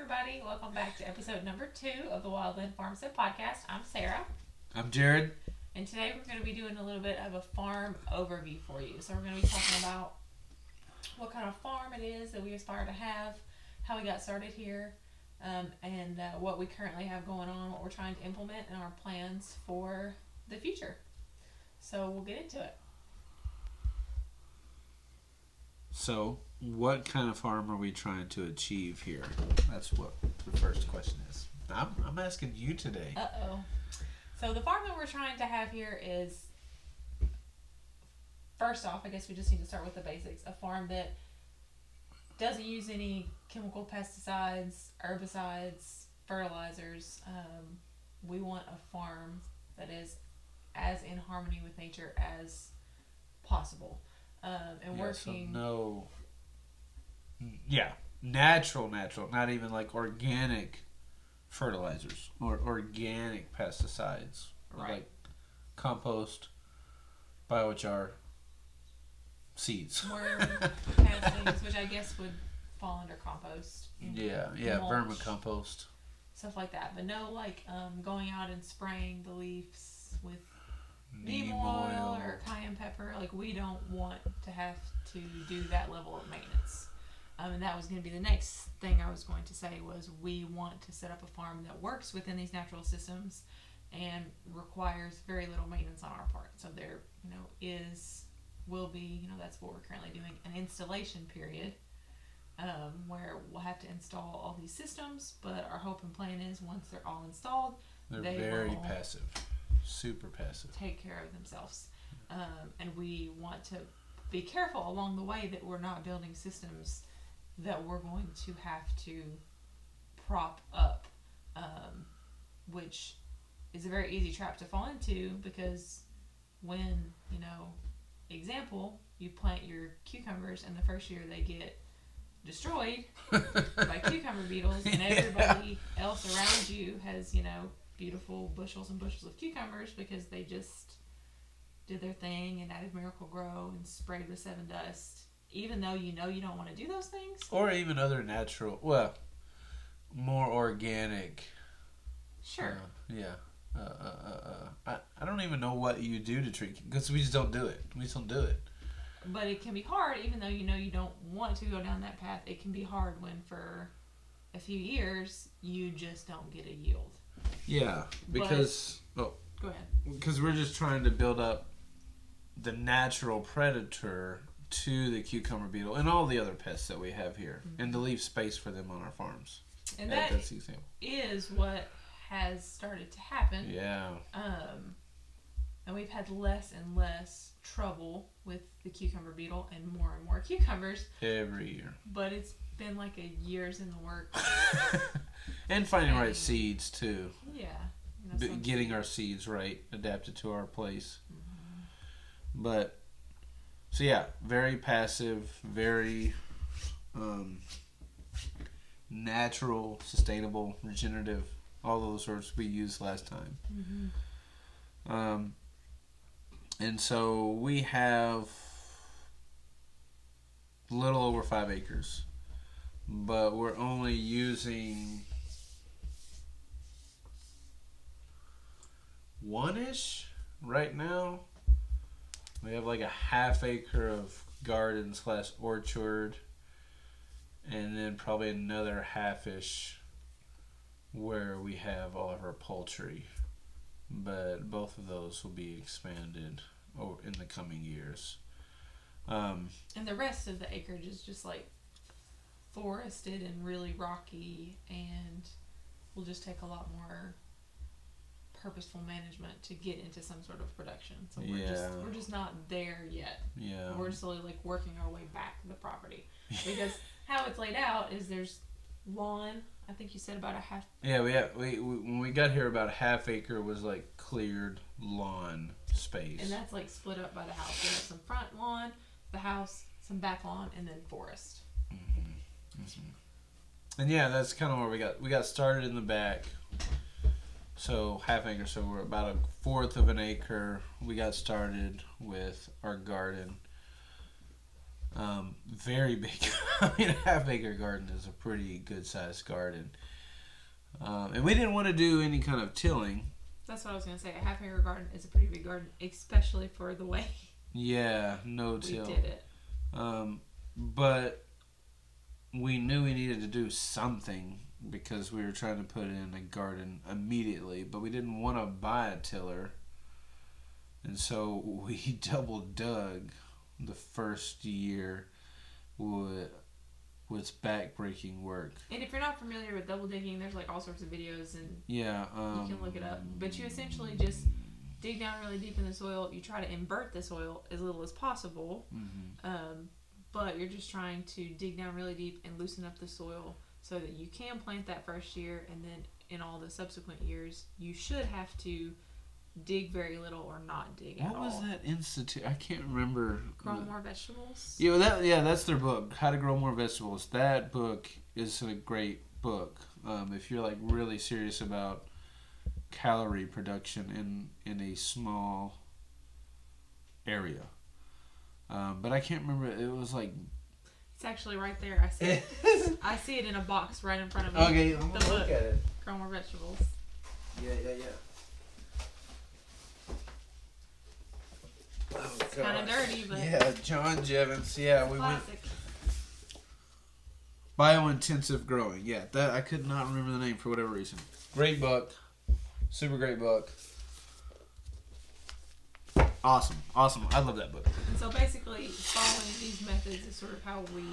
everybody. Welcome back to episode number 2 of the Wildland Farmstead podcast. I'm Sarah. I'm Jared. And today we're going to be doing a little bit of a farm overview for you. So we're going to be talking about what kind of farm it is that we aspire to have, how we got started here, and what we currently have going on, what we're trying to implement, and our plans for the future. So we'll get into it. So, what kind of farm are we trying to achieve here? That's what the first question is. I'm asking you today. Uh-oh. So the farm that we're trying to have here is, first off, I guess we just need to start with the basics. A farm that doesn't use any chemical pesticides, herbicides, fertilizers. We want a farm that is as in harmony with nature as possible. Natural, not even like organic fertilizers or organic pesticides. Right. Like compost, biochar, seeds. Worm castings, which I guess would fall under compost. Yeah, mulch, vermicompost. Stuff like that. But no going out and spraying the leaves with neem oil or cayenne pepper. Like, we don't want to have to do that level of maintenance. And that was going to be the next thing I was going to say, was we want to set up a farm that works within these natural systems and requires very little maintenance on our part. So there, will be, that's what we're currently doing, an installation period, where we'll have to install all these systems, but our hope and plan is once they're all installed, they're they very will passive. Super passive. take care of themselves. And we want to be careful along the way that we're not building systems that we're going to have to prop up, which is a very easy trap to fall into, because when, example, you plant your cucumbers and the first year they get destroyed by cucumber beetles, and everybody else around you has, beautiful bushels and bushels of cucumbers because they just did their thing and added Miracle Grow and sprayed with 7 Dust, even though you don't want to do those things. Or even other natural, more organic. Sure. I don't even know what you do to treat, because we just don't do it. But it can be hard, even though you don't want to go down that path. It can be hard when for a few years you just don't get a yield. Yeah, because go ahead. Because we're just trying to build up the natural predator to the cucumber beetle and all the other pests that we have here, and to leave space for them on our farms. And that's the example. Is what has started to happen. Yeah. And we've had less and less trouble with the cucumber beetle and more cucumbers every year. But it's been like a year's in the works. And finding right seeds too. Yeah. Getting our seeds right, adapted to our place. Mm-hmm. But, so yeah, very passive, very natural, sustainable, regenerative, all those words we used last time. Mm-hmm. And so we have a little over 5 acres, but we're only using 1-ish right now. We have like a half acre of garden / orchard, and then probably another half-ish where we have all of our poultry. But both of those will be expanded in the coming years. And the rest of the acreage is just like forested and really rocky, and will just take a lot more purposeful management to get into some sort of production. So we're just not there yet. Yeah. We're slowly working our way back to the property. Because how it's laid out is there's lawn. I think you said about a half. Yeah, we when we got here, about a half acre was like cleared lawn space. And that's like split up by the house. We have some front lawn, the house, some back lawn, and then forest. Mm-hmm. Mm-hmm. And yeah, that's kind of where we got started in the back. So half acre, so we're about 1/4 of an acre. We got started with our garden. Very big. I mean, a half-acre garden is a pretty good-sized garden. And we didn't want to do any kind of tilling. That's what I was going to say. A half-acre garden is a pretty big garden, especially for the way Yeah, no till. we did it. But we knew we needed to do something because we were trying to put in a garden immediately, but we didn't want to buy a tiller. And so we double dug the first year was back-breaking work. And if you're not familiar with double digging, there's like all sorts of videos and Yeah, you can look it up. But you essentially just dig down really deep in the soil. You try to invert the soil as little as possible. But you're just trying to dig down really deep and loosen up the soil so that you can plant that first year, and then in all the subsequent years you should have to dig very little or not dig at all. What was that institute? I can't remember. Grow More Vegetables? Yeah, that's their book, How to Grow More Vegetables. That book is a great book. If you're like really serious about calorie production in a small area. But I can't remember. It was like... It's actually right there. I see it. I see it in a box right in front of me. Okay, I'm going to look at it. Grow More Vegetables. Yeah. Oh, It's kind of dirty, but... Yeah, John Jevons. Yeah, we went... Classic. Biointensive growing. Yeah, that I could not remember the name for whatever reason. Great book. Super great book. Awesome. I love that book. And so basically, following these methods is sort of how we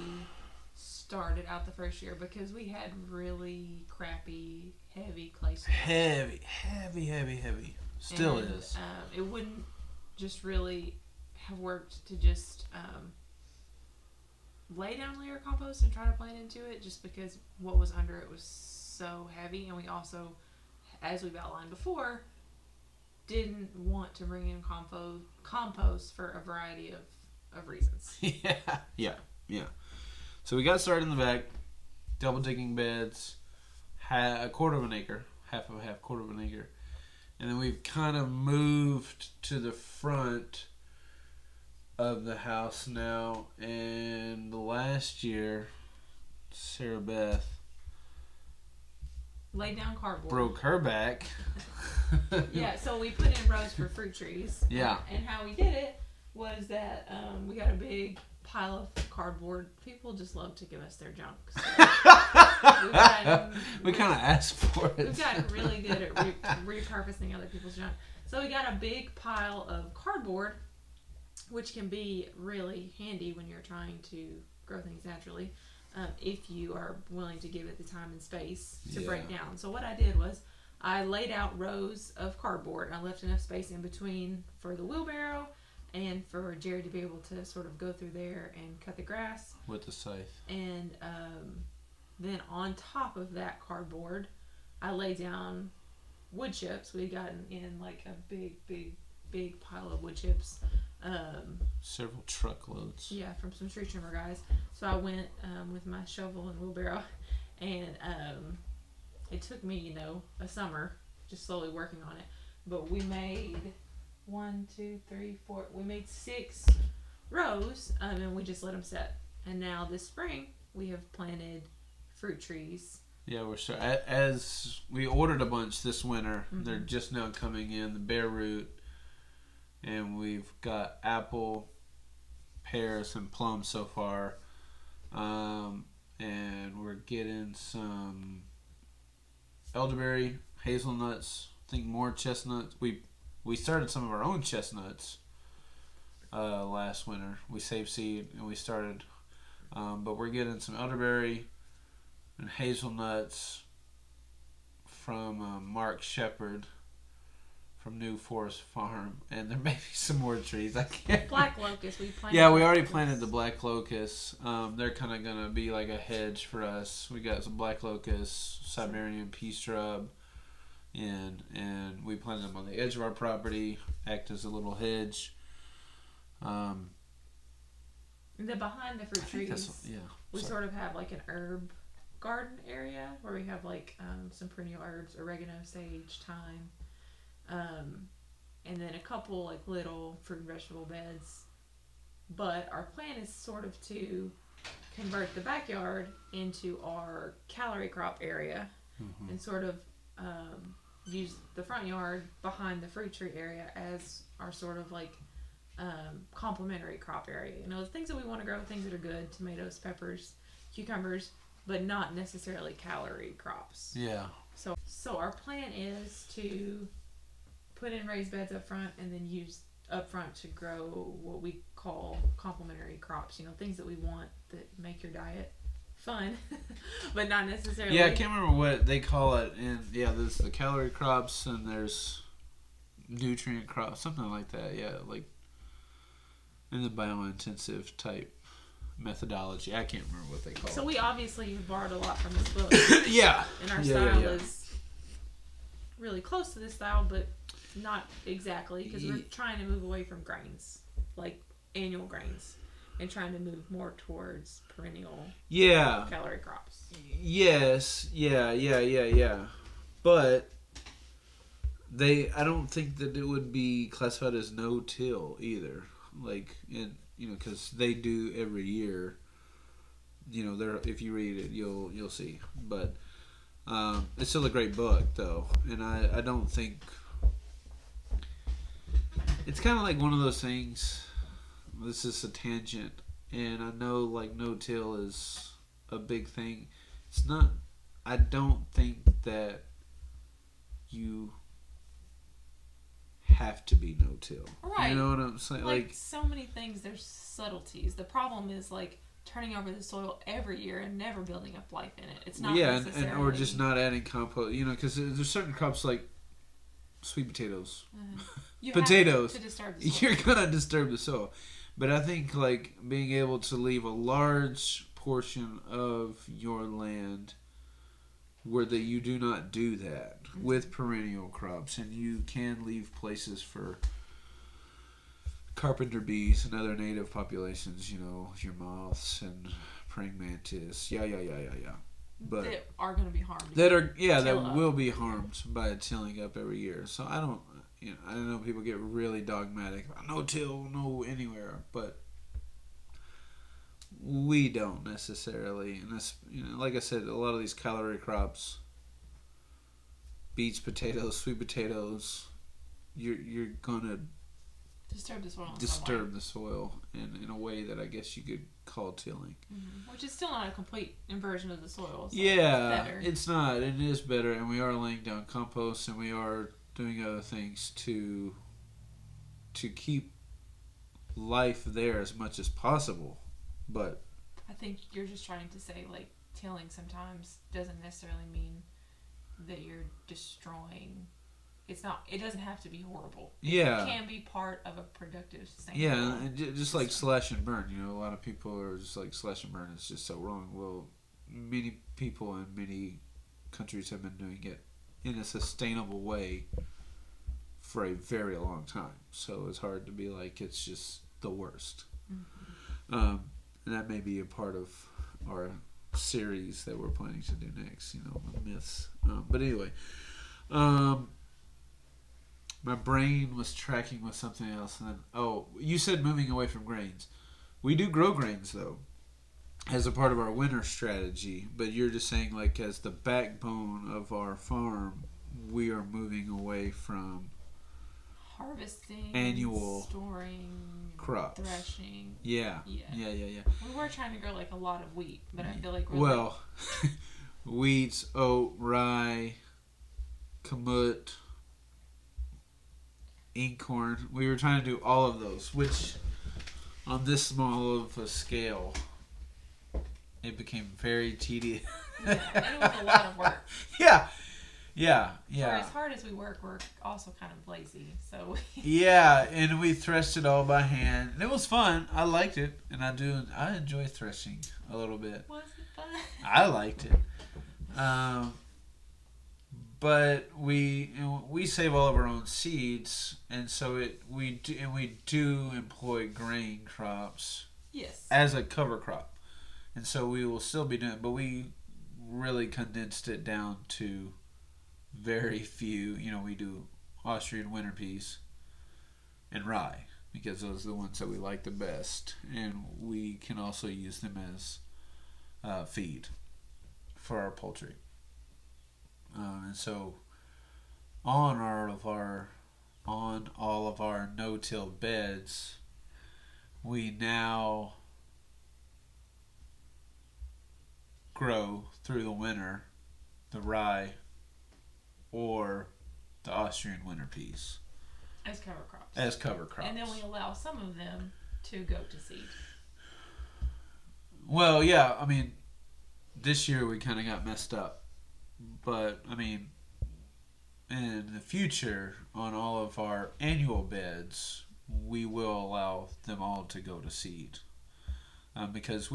started out the first year, because we had really crappy, heavy clay soil. Heavy. Still And, is. It wouldn't just really have worked to just lay down layer compost and try to plant into it, just because what was under it was so heavy. And we also, as we've outlined before, didn't want to bring in compost for a variety of reasons. Yeah. So we got started in the back, double digging beds, a quarter of an acre, half of a half, quarter of an acre. And then we've kind of moved to the front of the house now. And the last year, Sarah Beth Laid down cardboard. broke her back. Yeah, so we put in rows for fruit trees. Yeah. And how we did it was that we got a big pile of cardboard. People just love to give us their junk. So we kind of asked for it. We've gotten really good at repurposing other people's junk. So we got a big pile of cardboard, which can be really handy when you're trying to grow things naturally, if you are willing to give it the time and space to break down. So what I did was I laid out rows of cardboard. I left enough space in between for the wheelbarrow and for Jared to be able to sort of go through there and cut the grass. With the scythe. And then on top of that cardboard, I laid down wood chips. We had gotten in like a big pile of wood chips. Several truckloads. Yeah, from some tree trimmer guys. So I went with my shovel and wheelbarrow, and it took me, a summer just slowly working on it. But we made 6 rows, and we just let them set. And now this spring we have planted fruit trees. Yeah, as we ordered a bunch this winter. Mm-hmm. They're just now coming in, the bare root, and we've got apple, pears, and plums so far. And we're getting some elderberry, hazelnuts, I think more chestnuts. We started some of our own chestnuts last winter. We saved seed and we started, but we're getting some elderberry and hazelnuts from Mark Shepard from New Forest Farm, and there may be some more trees. I can't. Black locust, we planted. Yeah, we already planted the black locust. They're kind of gonna be like a hedge for us. We got some black locust, Siberian pea shrub, and we planted them on the edge of our property, act as a little hedge. And then behind the fruit trees, we sort of have like an herb garden area where we have like some perennial herbs, oregano, sage, thyme. And then a couple like little fruit and vegetable beds But our plan is sort of to convert the backyard into our calorie crop area and sort of use the front yard behind the fruit tree area as our sort of like complementary crop area. You know, the things that we want to grow, things that are good, tomatoes, peppers, cucumbers, but not necessarily calorie crops. Yeah. So our plan is to put in raised beds up front and then use up front to grow what we call complementary crops. You know, things that we want that make your diet fun, but not necessarily. Yeah, I can't remember what they call it. And yeah, there's the calorie crops and there's nutrient crops, something like that. Yeah, like in the biointensive type methodology. I can't remember what they call it. So we obviously have borrowed a lot from this book. Yeah. And our style is really close to this style, but not exactly, because we're trying to move away from grains, like annual grains, and trying to move more towards perennial calorie crops. Yes. Yeah. But I don't think that it would be classified as no-till either. Like, because they do every year. You know, if you read it, you'll see. But it's still a great book, though, and I don't think it's kind of like one of those things. This is a tangent, and I know like no-till is a big thing. It's not. I don't think that you have to be no-till. Right. You know what I'm saying? Like so many things, there's subtleties. The problem is like turning over the soil every year and never building up life in it. It's not necessarily... and or just not adding compost. You know, because there's certain crops like sweet potatoes, potatoes. Have to disturb the soil. You're gonna disturb the soil. But I think like being able to leave a large portion of your land where that you do not do that with perennial crops, and you can leave places for carpenter bees and other native populations, you know, your moths and praying mantis, yeah. But that are going to be harmed. That will be harmed by tilling up every year. So I don't know people get really dogmatic about no till, no anywhere, but we don't necessarily. And this, like I said, a lot of these calorie crops, beets, potatoes, sweet potatoes, you're gonna disturb the soil in a way that I guess you could call tilling. Mm-hmm. Which is still not a complete inversion of the soil. So it's not. It is better, and we are laying down compost, and we are doing other things to keep life there as much as possible. But I think you're just trying to say like tilling sometimes doesn't necessarily mean that you're destroying. It doesn't have to be horrible. It can be part of a productive sustainable. Yeah, and just like slash and burn. You know, a lot of people are just like slash and burn. It's just so wrong. Well, many people in many countries have been doing it in a sustainable way for a very long time. So it's hard to be like it's just the worst. Mm-hmm. And that may be a part of our series that we're planning to do next. You know, myths. But anyway. My brain was tracking with something else, and then you said moving away from grains. We do grow grains though, as a part of our winter strategy. But you're just saying like as the backbone of our farm, we are moving away from harvesting, annual storing, crops, threshing. Yeah. We were trying to grow like a lot of wheat, but I feel like wheats, oat, rye, kamut, inkhorn. We were trying to do all of those, which on this small of a scale, it became very tedious. Yeah, and it was a lot of work. Yeah. For as hard as we work, we're also kind of lazy. So yeah, and we threshed it all by hand, and it was fun. I liked it, and I enjoy threshing a little bit. Was it fun? I liked it. But we save all of our own seeds, and so we do employ grain crops. Yes. As a cover crop, and so we will still be doing it, but we really condensed it down to very few. You know, we do Austrian winter peas and rye, because those are the ones that we like the best, and we can also use them as feed for our poultry. And so on all of our no-till beds, we now grow through the winter the rye or the Austrian winter peas as cover crops. as cover crops. And then we allow some of them to go to seed. Well, yeah, I mean, this year we kind of got messed up. But, I mean, in the future, on all of our annual beds, we will allow them all to go to seed. Because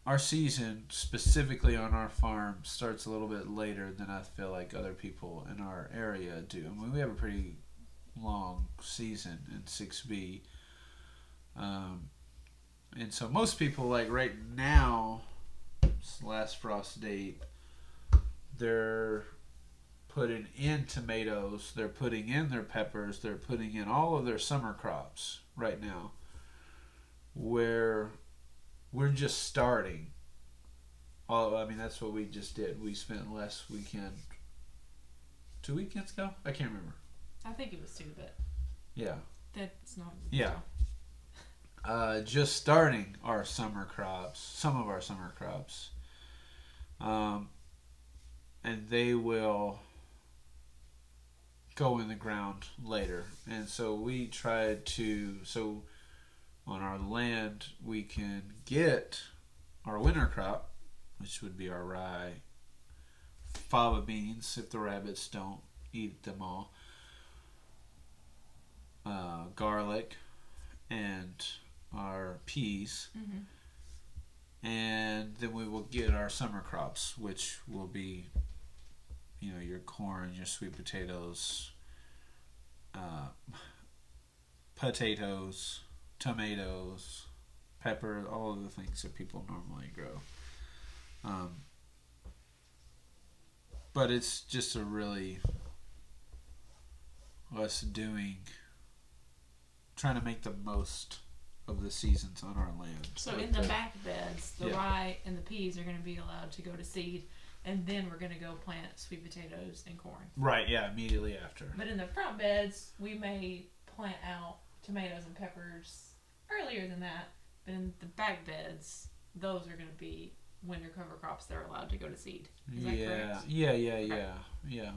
our season, specifically on our farm, starts a little bit later than I feel like other people in our area do. I mean, we have a pretty long season in 6B. And so most people, like right now, last frost date, they're putting in tomatoes, they're putting in their peppers, they're putting in all of their summer crops right now, where we're just starting. I mean, that's what we just did. We spent last weekend, 2 weekends ago? I can't remember. I think it was 2, but yeah, that's not. Yeah. Just starting our summer crops, some of our summer crops. And they will go in the ground later. And so we tried to, on our land, we can get our winter crop, which would be our rye, fava beans if the rabbits don't eat them all, garlic, and our peas. Mm-hmm. And then we will get our summer crops, which will be, your corn, your sweet potatoes, potatoes, tomatoes, pepper, all of the things that people normally grow. But it's just trying to make the most of the seasons on our land. So in the back beds, the rye and the peas are going to be allowed to go to seed, and then we're going to go plant sweet potatoes and corn. Right, yeah, immediately after. But in the front beds, we may plant out tomatoes and peppers earlier than that. But in the back beds, those are going to be winter cover crops that are allowed to go to seed. Is that correct? Yeah.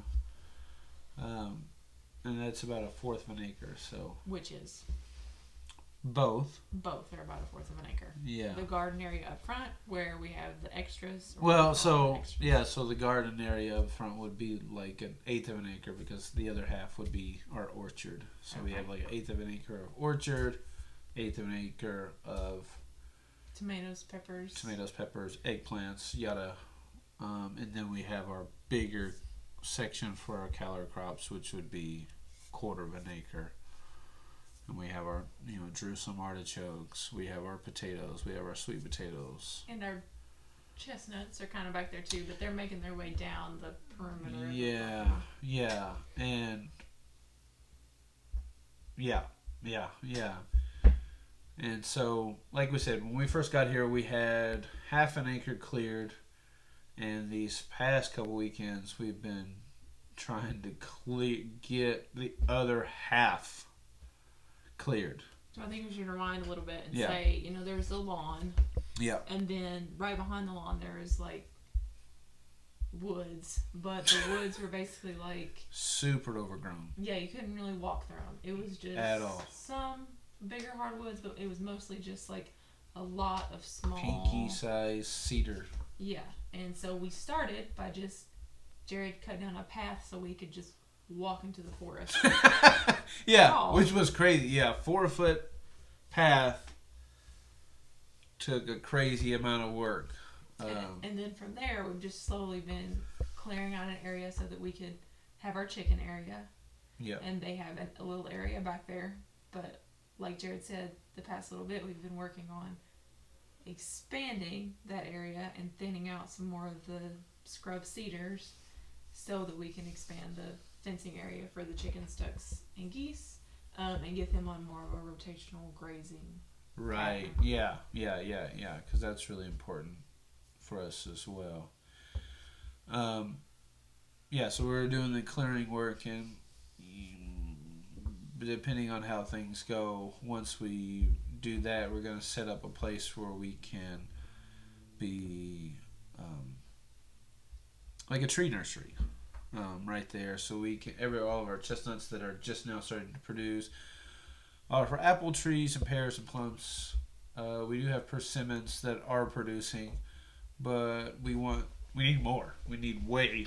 And that's about 1/4 of an acre, so. Which is? Both. Both are about 1/4 of an acre. Yeah. The garden area up front, where we have the extras. So the garden area up front would be like 1/8 of an acre, because the other half would be our orchard. So we have like 1/8 of an acre of orchard, 1/8 of an acre of tomatoes, peppers, eggplants, yada. And then we have our bigger section for our color crops, which would be 1/4 of an acre. And we have our, Jerusalem artichokes. We have our potatoes. We have our sweet potatoes. And our chestnuts are kind of back there too, but they're making their way down the perimeter. Yeah. And And so, like we said, when we first got here, we had 1/2 an acre cleared. And these past couple weekends, we've been trying to get the other half cleared. So I think we should rewind a little bit and say, there's the lawn. Yeah. And then right behind the lawn there is like woods, but the woods were basically like super overgrown. Yeah, you couldn't really walk through them. It was just at all. Some bigger hardwoods, but it was mostly just like a lot of small pinky size cedar. Yeah, and so we started by Jared cut down a path so we could just walk into the forest. Yeah, which was crazy. Yeah, 4-foot path took a crazy amount of work. And then from there, we've just slowly been clearing out an area so that we could have our chicken area. Yeah. And they have a little area back there. But like Jared said, the past little bit, we've been working on expanding that area and thinning out some more of the scrub cedars so that we can expand the fencing area for the chickens, ducks, and geese. and get them on more of a rotational grazing. Right. pattern. Yeah. Because that's really important for us as well. Um, yeah. So we're doing the clearing work, and depending on how things go, once we do that, we're going to set up a place where we can be like a tree nursery right there, so we can all of our chestnuts that are just now starting to produce. For apple trees and pears and plums, we do have persimmons that are producing, but we need more. We need way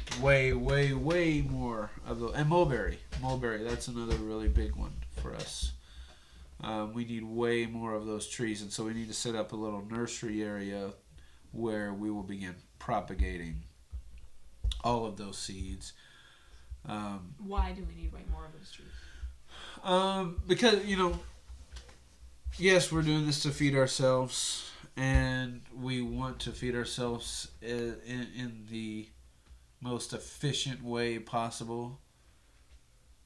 more of those. And mulberry, that's another really big one for us. We need way more of those trees, and so we need to set up a little nursery area where we will begin propagating all of those seeds. Why do we need way more of those trees? Because yes, we're doing this to feed ourselves, and we want to feed ourselves in the most efficient way possible.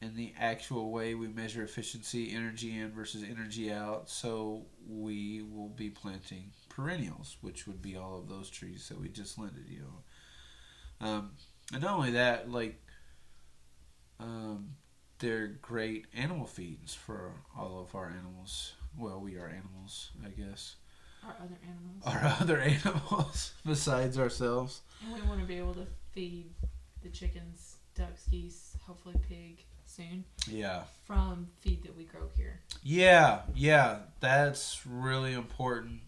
In the actual way we measure efficiency, energy in versus energy out. So we will be planting perennials, which would be all of those trees that we just landed. And not only that, they're great animal feeds for all of our animals. Well, we are animals, I guess. Our other animals. Our other animals besides ourselves. And we want to be able to feed the chickens, ducks, geese, hopefully pig soon. Yeah. From feed that we grow here. Yeah. That's really important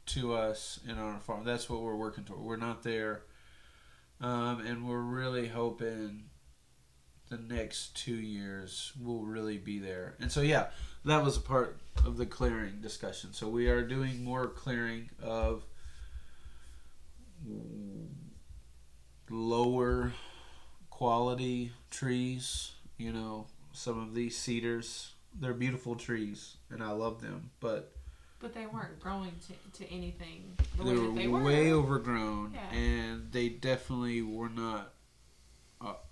to us in our farm. That's what we're working toward. We're not there. And we're really hoping the next 2 years we'll really be there. And so, yeah, that was a part of the clearing discussion. So we are doing more clearing of lower quality trees. Some of these cedars, they're beautiful trees, and I love them, but they weren't growing to anything the they way were that they were. way overgrown, Yeah. and they definitely were not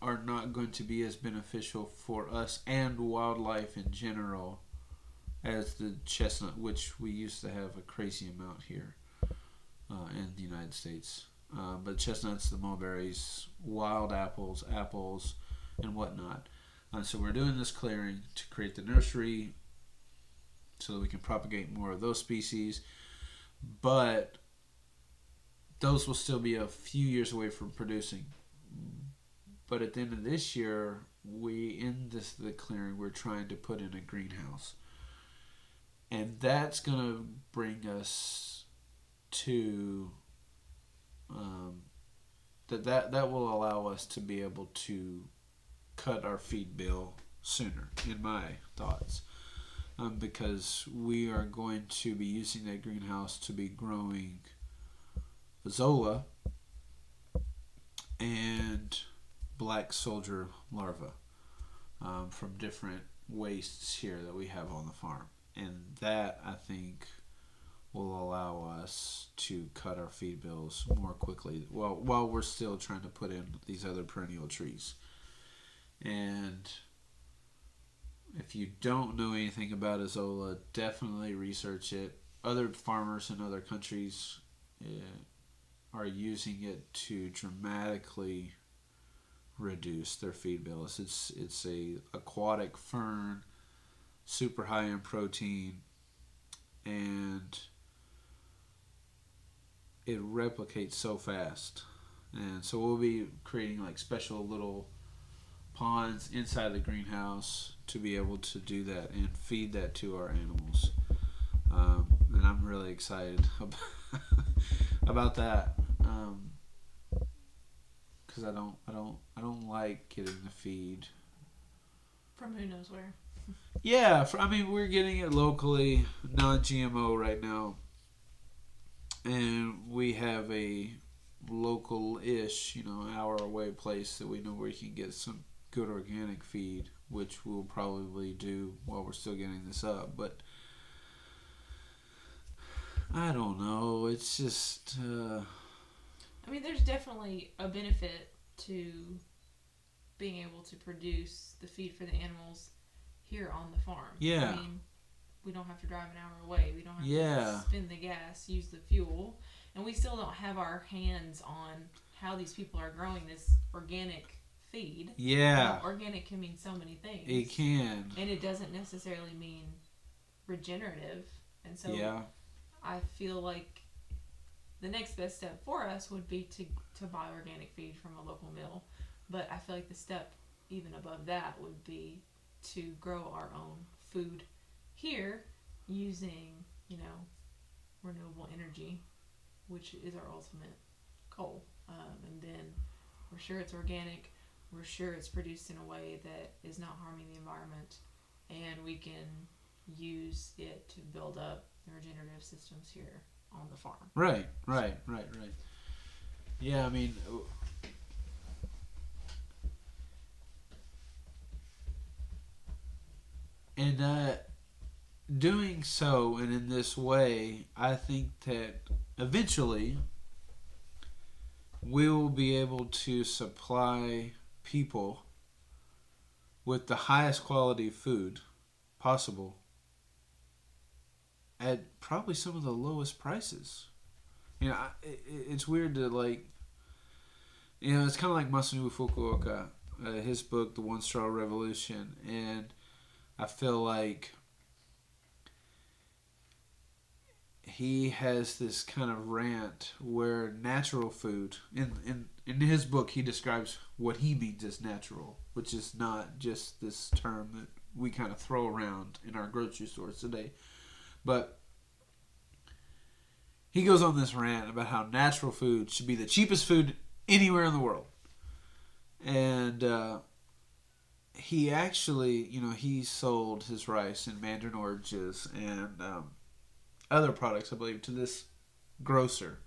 are not going to be as beneficial for us and wildlife in general as the chestnut, which we used to have a crazy amount here in the United States. But chestnuts, the mulberries, wild apples, and whatnot. So we're doing this clearing to create the nursery so that we can propagate more of those species. But those will still be a few years away from producing. But at the end of this year, the clearing, we're trying to put in a greenhouse. And that's going to bring us to that will allow us to be able to cut our feed bill sooner, in my thoughts. Because we are going to be using that greenhouse to be growing Zola and black soldier larvae from different wastes here that we have on the farm. And that, I think, will allow us to cut our feed bills more quickly while we're still trying to put in these other perennial trees. And if you don't know anything about Azolla, definitely research it. Other farmers in other countries are using it to dramatically reduce their feed bills. It's a aquatic fern, super high in protein, and it replicates so fast. And so we'll be creating like special little ponds inside the greenhouse to be able to do that and feed that to our animals. And I'm really excited about that because I don't like getting the feed from who knows where. Yeah, we're getting it locally, non-GMO right now, and we have a local-ish, hour away place that we know where you can get some good organic feed, which we'll probably do while we're still getting this up. But I don't know. It's just. There's definitely a benefit to being able to produce the feed for the animals here on the farm. Yeah. I mean, we don't have to drive an hour away. We don't have Yeah. to spend the gas, use the fuel, and we still don't have our hands on how these people are growing this organic feed. Yeah. Organic can mean so many things. It can. And it doesn't necessarily mean regenerative. And so Yeah. I feel like the next best step for us would be to buy organic feed from a local mill. But I feel like the step even above that would be to grow our own food here using, renewable energy, which is our ultimate goal. And then we're sure it's organic. We're sure it's produced in a way that is not harming the environment. And we can use it to build up the regenerative systems here on the farm. Right. Yeah, I mean, and doing so and in this way, I think that eventually we will be able to supply people with the highest quality food possible at probably some of the lowest prices. It's weird to it's kind of like Masaru Fukuoka, his book, The One Straw Revolution, and I feel like he has this kind of rant where natural food, in his book, he describes what he means as natural, which is not just this term that we kind of throw around in our grocery stores today. But he goes on this rant about how natural food should be the cheapest food anywhere in the world. And he actually, he sold his rice and mandarin oranges and other products, I believe, to this grocer.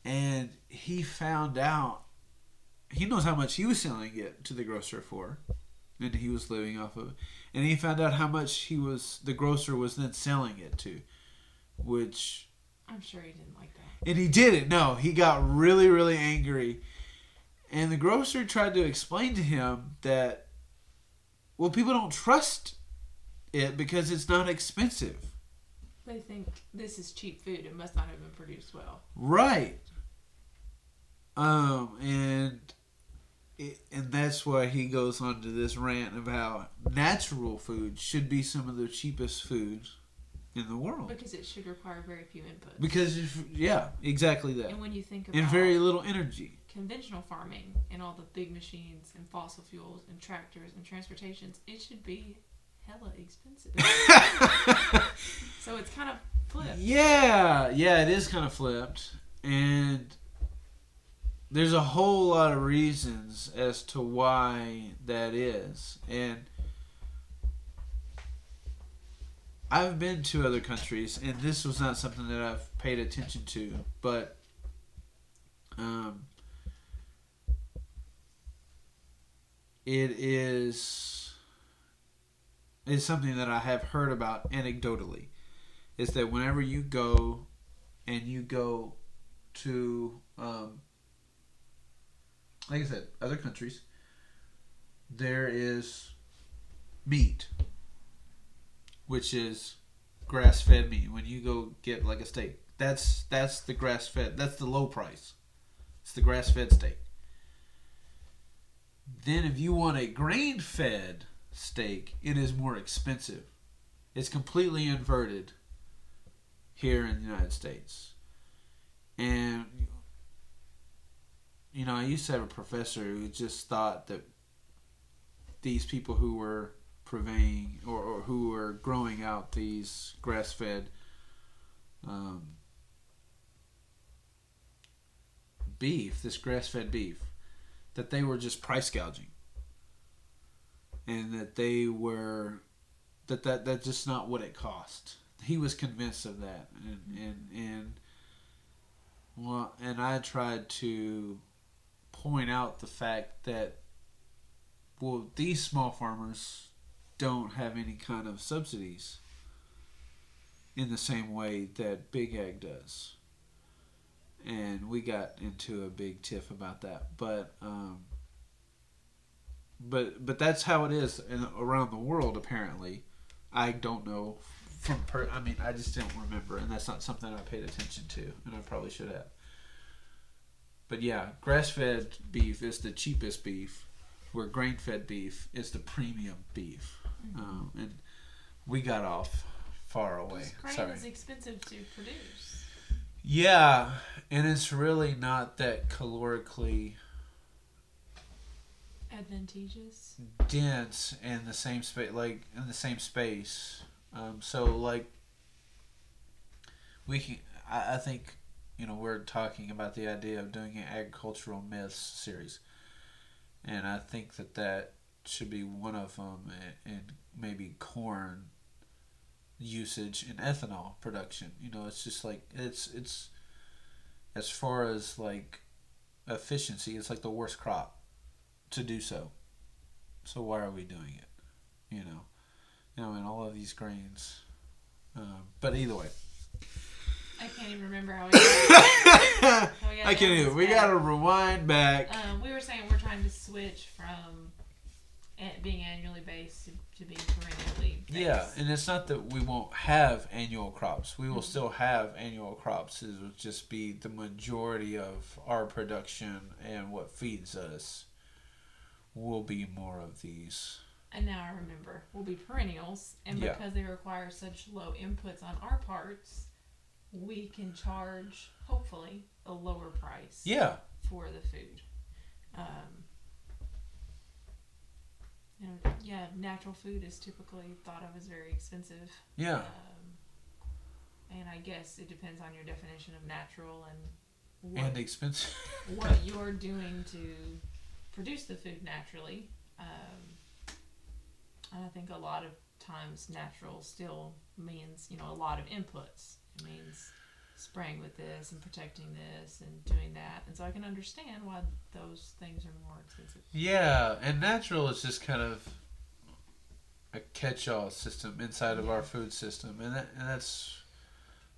And he found out, he knows how much he was selling it to the grocer for, and he was living off of it. And he found out how much the grocer was then selling it to, which... I'm sure he didn't like that. And he didn't. No, he got really, really angry. And the grocer tried to explain to him that, well, people don't trust it because it's not expensive. They think this is cheap food. It must not have been produced well. Right. And that's why he goes on to this rant of how natural food should be some of the cheapest foods in the world. Because it should require very few inputs. Because, exactly that. And when you think about... And very little energy. Conventional farming and all the big machines and fossil fuels and tractors and transportations, it should be hella expensive. So it's kind of flipped. Yeah, it is kind of flipped. And there's a whole lot of reasons as to why that is. And I've been to other countries, and this was not something that I've paid attention to, but it's something that I have heard about anecdotally. Is that whenever you go to, like I said, other countries, there is meat, which is grass-fed meat. When you go get like a steak, that's the grass-fed. That's the low price. It's the grass-fed steak. Then if you want a grain-fed steak, it is more expensive. It's completely inverted here in the United States. And I used to have a professor who just thought that these people who were purveying or who were growing out these grass-fed beef, this grass-fed beef, that they were just price gouging, and that they were that's just not what it cost. He was convinced of that, and I tried to point out the fact that, well, these small farmers don't have any kind of subsidies in the same way that Big Ag does. And we got into a big tiff about that. But but that's how it is around the world. Apparently, I don't know I mean, I just don't remember, and that's not something I paid attention to, and I probably should have. But yeah, grass-fed beef is the cheapest beef, where grain-fed beef is the premium beef, and we got off far away. Grain Sorry. is expensive to produce. Yeah, and it's really not that calorically Advantageous. dense in the same space, like in the same space. So like we can, I think, we're talking about the idea of doing an agricultural myths series, and I think that should be one of them, and maybe corn usage in ethanol production. It's just like it's as far as like efficiency, it's like the worst crop to do so. So why are we doing it? And all of these grains. But either way, I can't even remember how we got I can't even. We gotta rewind back. We were saying we're trying to switch from being annually based to being perennially based. Yeah, and it's not that we won't have annual crops. We will still have annual crops. It will just be the majority of our production and what feeds us will be more of these. And now I remember, will be perennials, and because they require such low inputs on our parts, we can charge, hopefully, a lower price for the food. Natural food is typically thought of as very expensive. Yeah. And I guess it depends on your definition of natural and expensive. what you're doing to produce the food naturally. And I think a lot of times natural still means, a lot of inputs. It means spraying with this and protecting this and doing that. And so I can understand why those things are more expensive. Yeah, and natural is just kind of a catch-all system inside of our food system.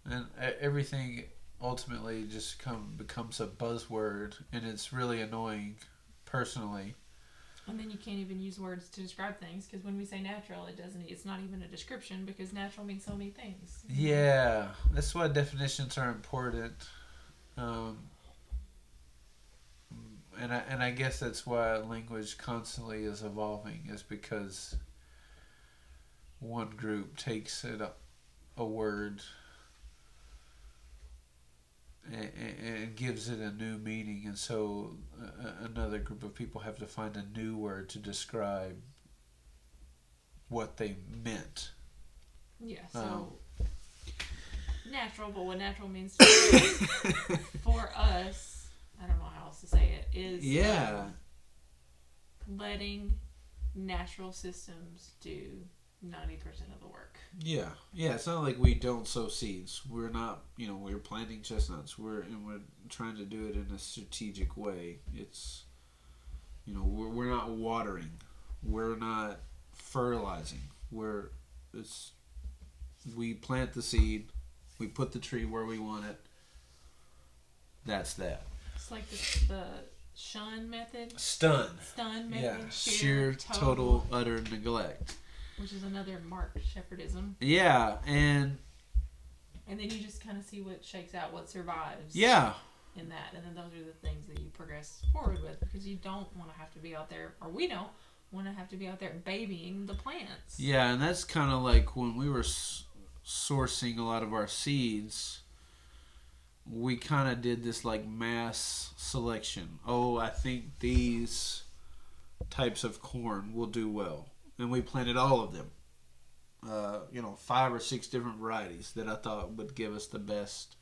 And everything ultimately just becomes a buzzword, and it's really annoying personally. And then you can't even use words to describe things, because when we say natural, it's not even a description, because natural means so many things. Yeah, that's why definitions are important. And I guess that's why language constantly is evolving, is because one group takes a word and gives it a new meaning, and so another group of people have to find a new word to describe what they meant. Yeah, so natural, but what natural means for us, I don't know how else to say it, is letting natural systems do 90% of the work. Yeah, it's not like we don't sow seeds. We're not, we're planting chestnuts. We're trying to do it in a strategic way. It's, we're not watering. We're not fertilizing. We plant the seed. We put the tree where we want it. That's that. It's like the shun method. Stun Method. Yeah, sheer, total, utter neglect. Which is another Mark Shepardism. Yeah, and then you just kind of see what shakes out, what survives. Yeah. In that, and then those are the things that you progress forward with, because you don't want to have to be out there, or we don't want to have to be out there babying the plants. Yeah, and that's kind of like when we were sourcing a lot of our seeds, we kind of did this like mass selection. Oh, I think these types of corn will do well. And we planted all of them. 5 or 6 different varieties that I thought would give us the best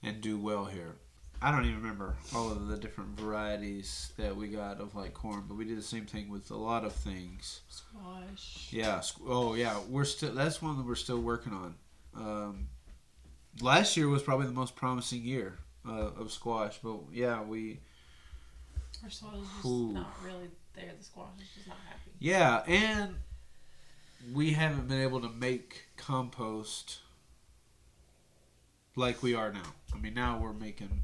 and do well here. I don't even remember all of the different varieties that we got of like corn, but we did the same thing with a lot of things. Squash. Yeah. That's one that we're still working on. Last year was probably the most promising year of squash, but our soil is just not really there. The squash is just not happy. Yeah, and we haven't been able to make compost like we are now. I mean, now we're making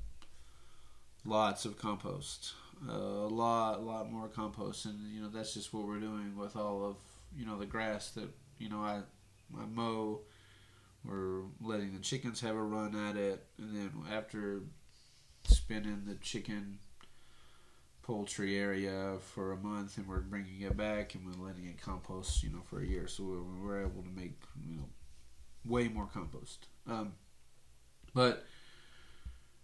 lots of compost. a lot more compost, and that's just what we're doing with all of the grass that I mow. We're letting the chickens have a run at it, and then after spinning the chicken poultry area for a month, and we're bringing it back and we're letting it compost, for a year. So we're able to make way more compost. But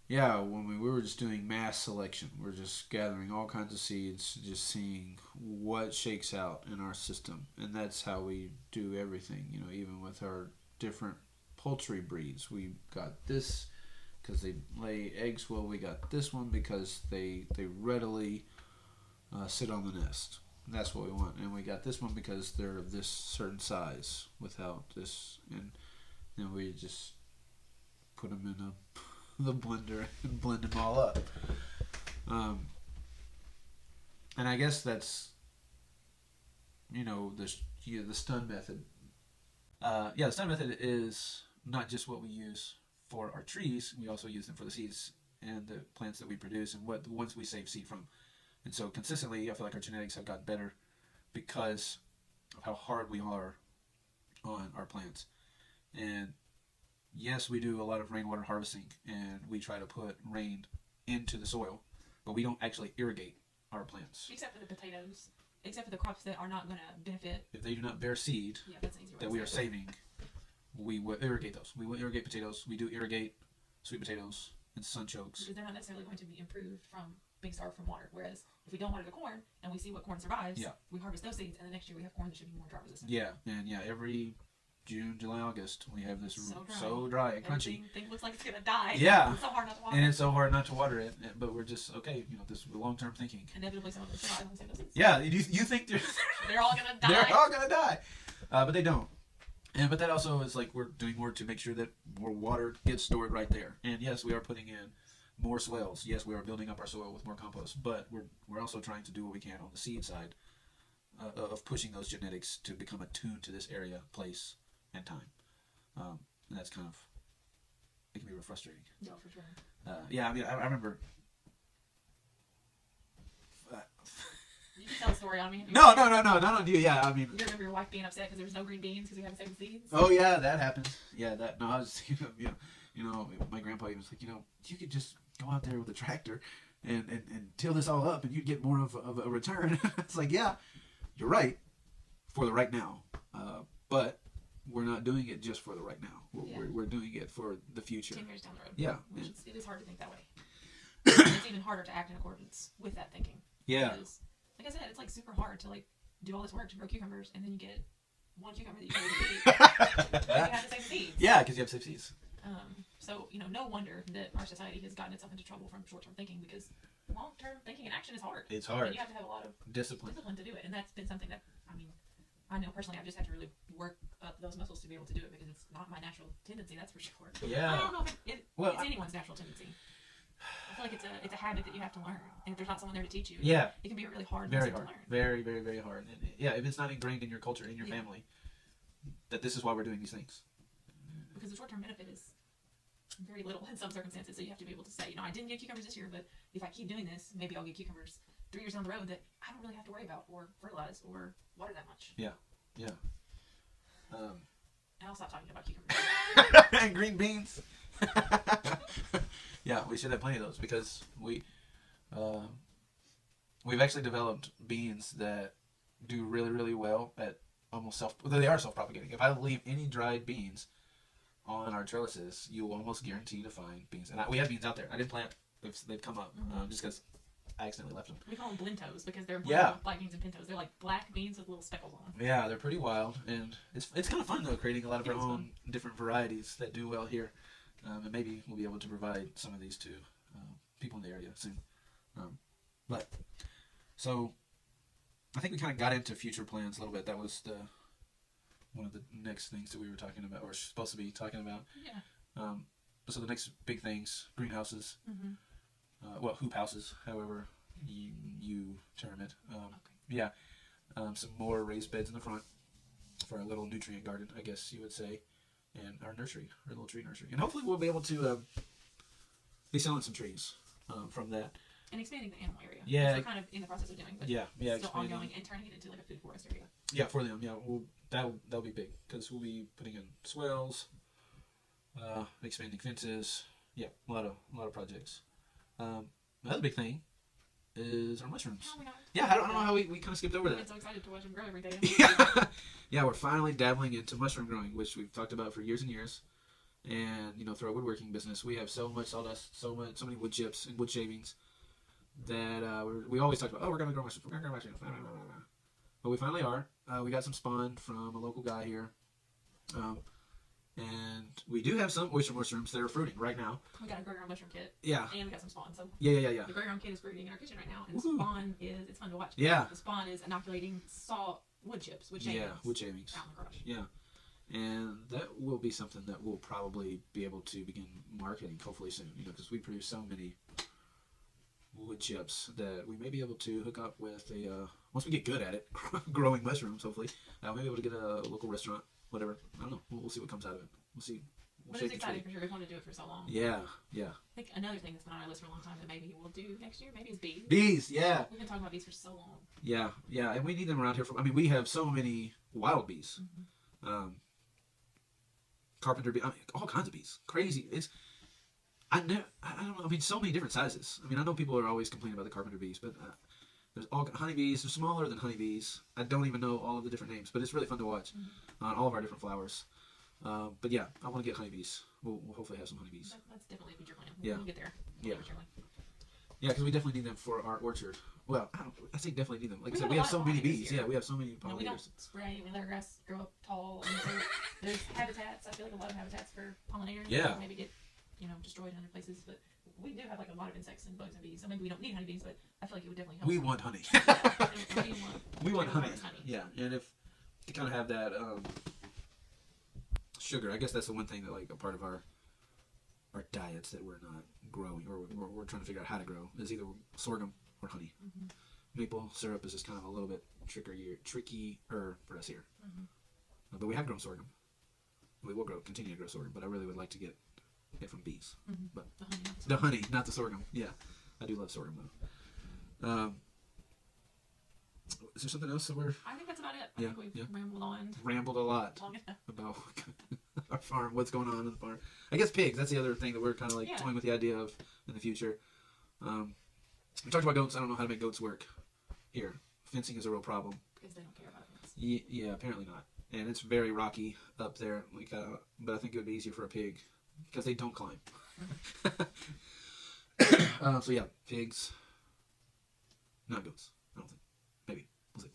yeah, when we were just doing mass selection, we're just gathering all kinds of seeds, just seeing what shakes out in our system, and that's how we do everything. Even with our different poultry breeds, we got this because they lay eggs well. We got this one because they readily sit on the nest. That's what we want. And we got this one because they're of this certain size without this. And then we just put them in the blender and blend them all up. And I guess that's the stun method. The stun method is not just what we use for our trees. We also use them for the seeds and the plants that we produce and the ones we save seed from. And so consistently, I feel like our genetics have gotten better because of how hard we are on our plants. And yes, we do a lot of rainwater harvesting, and we try to put rain into the soil, but we don't actually irrigate our plants. Except for the potatoes. Except for the crops that are not going to benefit. If they do not bear seed that we are saving, we will irrigate those. We will irrigate potatoes. We do irrigate sweet potatoes and sunchokes. Because they're not necessarily going to be improved from being starved from water. Whereas if we don't water the corn and we see what corn survives, we harvest those seeds, and the next year we have corn that should be more drought resistant. Yeah, and every June, July, August, we have this so dry and crunchy. Everything looks like it's gonna die. Yeah, it's so hard not to water. And it's so hard not to water it. But we're just this is long-term thinking. Inevitably, some of them survive and save those seeds. Yeah, you think they're all gonna die. They're all gonna die, but they don't. But that also is like we're doing more to make sure that more water gets stored right there. And yes, we are putting in more swales. Yes, we are building up our soil with more compost. But we're also trying to do what we can on the seed side of pushing those genetics to become attuned to this area, place, and time. And that's kind of, it can be real frustrating. No, for sure. I remember. You can tell a story on me. No, not on you. Yeah, I mean. You remember your wife being upset because there was no green beans because we haven't saved seeds? Oh yeah, that happened. Yeah, I was, my grandpa even was like, you could just go out there with a tractor and till this all up and you'd get more of a return. It's like, yeah, you're right for the right now. But we're not doing it just for the right now. We're doing it for the future. 10 years down the road. Yeah. It is hard to think that way. It's even harder to act in accordance with that thinking. Yeah. Because, like I said, it's like super hard to do all this work to grow cucumbers, and then you get one cucumber that you can eat. You have to save seeds. Yeah, because you have to save seeds. So, no wonder that our society has gotten itself into trouble from short-term thinking, because long-term thinking and action is hard. It's hard. And you have to have a lot of discipline to do it, and that's been something that, I know personally I've just had to really work up those muscles to be able to do it, because it's not my natural tendency, that's for sure. Yeah. I don't know if it's anyone's natural tendency. I feel like it's a habit that you have to learn, and if there's not someone there to teach you, it can be a really hard very lesson hard. to learn. Very, very, very hard. And if it's not ingrained in your culture, in your family, that this is why we're doing these things. Because the short-term benefit is very little in some circumstances, so you have to be able to say, I didn't get cucumbers this year, but if I keep doing this, maybe I'll get cucumbers 3 years down the road that I don't really have to worry about or fertilize or water that much. Yeah. And I'll stop talking about cucumbers. And green beans. Yeah, we should have plenty of those because we've actually developed beans that do really, really well at almost they are self-propagating. If I leave any dried beans on our trellises, you will almost guarantee to find beans. And we have beans out there. I didn't plant; they've come up just because I accidentally left them. We call them blintos because they're black beans and pintos. They're like black beans with little speckles on them. Yeah, they're pretty wild, and it's kind of fun though, creating a lot of our own different varieties that do well here. And maybe we'll be able to provide some of these to people in the area soon. So I think we kind of got into future plans a little bit. That was one of the next things that we were talking about, or supposed to be talking about. Yeah. So the next big things: greenhouses, hoop houses, however you term it. Yeah. Some more raised beds in the front for our little nutrient garden, I guess you would say. And our nursery, our little tree nursery. And hopefully we'll be able to be selling some trees from that. And expanding the animal area. Yeah. Which we're kind of in the process of doing, but yeah, still expanding. ongoing, and turning it into like a food forest area. Yeah, for them. Yeah, that'll be big because we'll be putting in swales, expanding fences. Yeah, a lot of projects. Another big thing is our mushrooms. How are we not? Yeah, I don't know how we kind of skipped over I've that. been so excited to watch them grow every day. Yeah, we're finally dabbling into mushroom growing, which we've talked about for years and years. And through our woodworking business, we have so much sawdust, so many wood chips and wood shavings that we always talk about. Oh, we're gonna grow mushrooms. We're gonna grow mushrooms. But we finally are. We got some spawn from a local guy here, and we do have some oyster mushrooms that are fruiting right now. We got a grow your own mushroom kit. Yeah. And we got some spawn. So Yeah. the grow your own kit is fruiting in our kitchen right now, and Woohoo. spawn it's fun to watch. Yeah. The spawn is inoculating wood chips, wood shavings. Yeah, wood shavings. Out in the garage. Yeah. And that will be something that we'll probably be able to begin marketing hopefully soon, because we produce so many wood chips that we may be able to hook up with once we get good at it, growing mushrooms, hopefully, we'll be able to get a local restaurant, whatever. I don't know. We'll see what comes out of it. We'll see. But it's exciting for sure. We've wanted to do it for so long. Yeah. I think another thing that's been on our list for a long time that maybe we'll do next year, maybe is bees. Bees, yeah. We've been talking about bees for so long. Yeah, and we need them around here. We have so many wild bees. Mm-hmm. Carpenter bee, all kinds of bees. Crazy. I don't know. So many different sizes. I know people are always complaining about the carpenter bees, but there's all honeybees. They're smaller than honeybees. I don't even know all of the different names, but it's really fun to watch on all of our different flowers. But yeah, I want to get honeybees. We'll hopefully have some honeybees. That's definitely a future plan. Yeah. We'll get there. Yeah. Yeah, because we definitely need them for our orchard. Well, I say definitely need them. Like I said, we have so many bees. Yeah, we have so many pollinators. We don't spray. We let our grass grow up tall. And there's habitats. I feel like a lot of habitats for pollinators. Yeah. Maybe get destroyed in other places, but we do have like a lot of insects and bugs and bees. So maybe we don't need honeybees, but I feel like it would definitely help. We want honey. We want honey. Yeah, and if to kind of have that sugar, I guess that's the one thing that like a part of our diets that we're not growing or we're trying to figure out how to grow is either sorghum or honey. Mm-hmm. Maple syrup is just kind of a little bit trickier for us here. Mm-hmm. But we have grown sorghum. We will continue to grow sorghum, but I really would like to get it from bees. Mm-hmm. But the honey, not the sorghum. Yeah, I do love sorghum though. Is there something else that I think that's about it. I think we've rambled on. Rambled a lot long enough about our farm, what's going on in the farm. I guess pigs, that's the other thing that we're kind of like toying with the idea of in the future. We talked about goats. I don't know how to make goats work here. Fencing is a real problem. Because they don't care about it. Yeah, apparently not. And it's very rocky up there. But I think it would be easier for a pig because they don't climb. So yeah, pigs, not goats. I don't think. Maybe. We'll see.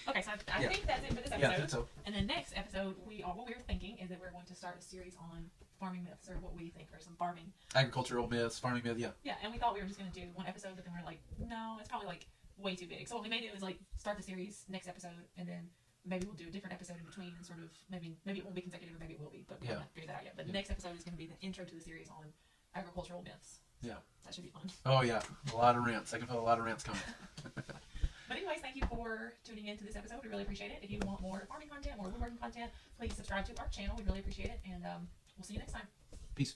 Okay, so I think that's it for this episode. Yeah, I think so. And the next episode, what we were thinking is that we're going to start a series on farming myths, or what we think are some farming. Agricultural myths, farming myths, yeah. Yeah, and we thought we were just going to do one episode, but then we're like, no, it's probably like way too big. So what we may do is like start the series next episode, and then maybe we'll do a different episode in between, and sort of maybe it won't be consecutive, or maybe it will be, but we haven't figured that out yet. But the next episode is going to be the intro to the series on agricultural myths. Yeah. That should be fun. Oh yeah, a lot of rants. I can feel a lot of rants coming. But anyways, thank you for tuning in to this episode. We really appreciate it. If you want more farming content, more woodworking content, please subscribe to our channel. We really appreciate it. And we'll see you next time. Peace.